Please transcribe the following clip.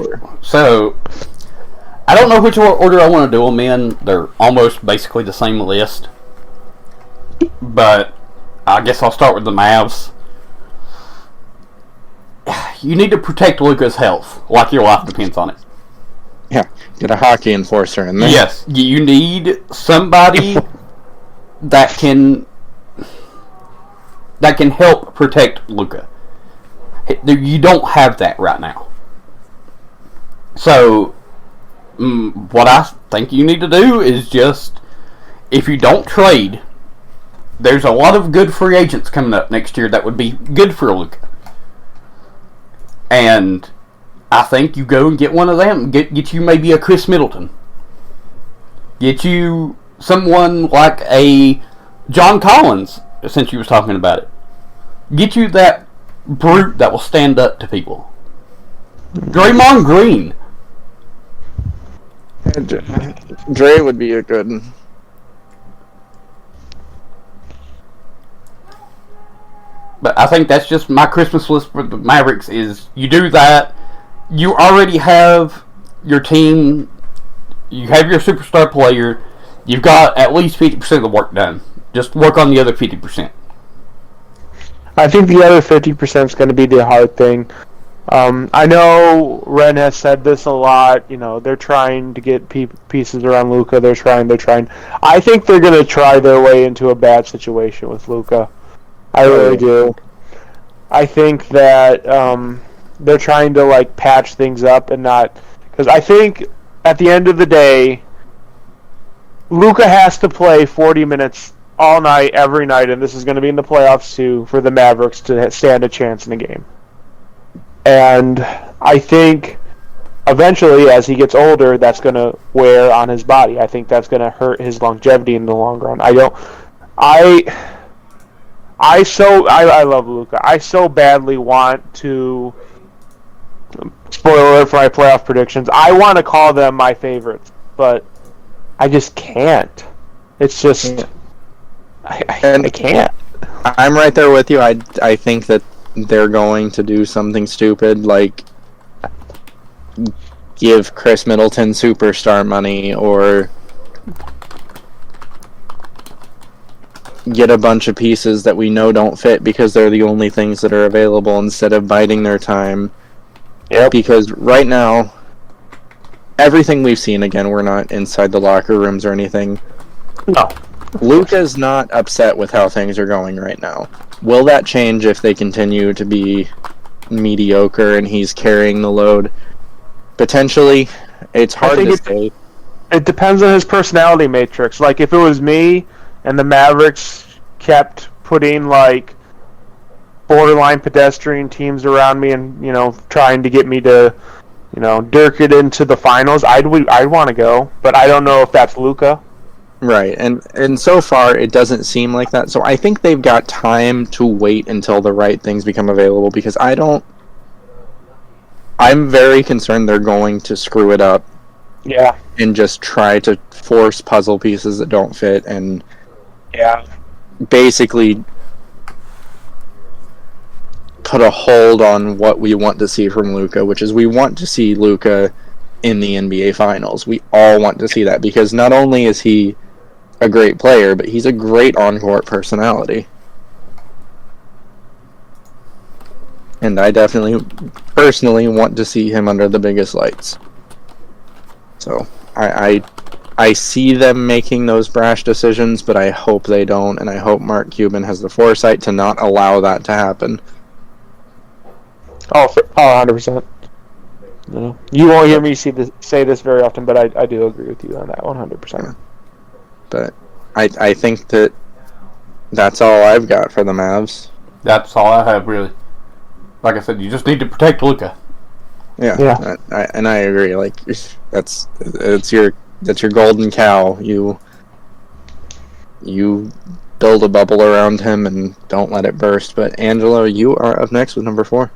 order. So, I don't know which order I want to do them in. They're almost basically the same list. But I guess I'll start with the Mavs. You need to protect Luka's health, like your life depends on it. Yeah, get a hockey enforcer in there. Yes, you need somebody that can help protect Luka. You don't have that right now. So, what I think you need to do is just, if you don't trade, there's a lot of good free agents coming up next year that would be good for Luka. And I think you go and get one of them. Get you maybe a Chris Middleton. Get you someone like a John Collins, since you was talking about it. Get you that brute that will stand up to people. Draymond Green. Dre would be a good. But I think that's just my Christmas list for the Mavericks is you do that. You already have your team. You have your superstar player. You've got at least 50% of the work done. Just work on the other 50%. I think the other 50% is going to be the hard thing. I know Rehn has said this a lot. You know, they're trying to get pieces around Luka. They're trying. I think they're going to try their way into a bad situation with Luka. I really do. I think that they're trying to like patch things up and not, because I think at the end of the day, Luka has to play 40 minutes all night, every night, and this is going to be in the playoffs too for the Mavericks to stand a chance in the game. And I think eventually, as he gets older, that's going to wear on his body. I think that's going to hurt his longevity in the long run. I love Luka. I so badly want to. Spoiler alert for my playoff predictions. I want to call them my favorites, but I just can't. It's just I can't. I'm right there with you. I think that they're going to do something stupid like give Chris Middleton superstar money or get a bunch of pieces that we know don't fit because they're the only things that are available instead of biding their time. Yep. Because right now, everything we've seen, again, we're not inside the locker rooms or anything. No. Luka's not upset with how things are going right now. Will that change if they continue to be mediocre and he's carrying the load? Potentially. It's hard to say. It depends on his personality matrix. Like, if it was me and the Mavericks kept putting, like, borderline pedestrian teams around me and, you know, trying to get me to, you know, dirk it into the finals, I'd want to go. But I don't know if that's Luka. Right, and so far it doesn't seem like that. So I think they've got time to wait until the right things become available because I'm very concerned they're going to screw it up. Yeah. And just try to force puzzle pieces that don't fit and basically put a hold on what we want to see from Luka, which is we want to see Luka in the NBA Finals. We all want to see that because not only is he a great player, but he's a great on-court personality. And I definitely, personally, want to see him under the biggest lights. So, I see them making those brash decisions, but I hope they don't, and I hope Mark Cuban has the foresight to not allow that to happen. Oh, 100%. No. You won't hear me say this very often, but I do agree with you on that 100%. But I think that's all I've got for the Mavs. That's all I have, really. Like I said, you just need to protect Luka. Yeah. I agree. Like that's your golden cow. You build a bubble around him and don't let it burst. But Angelo, you are up next with number 4.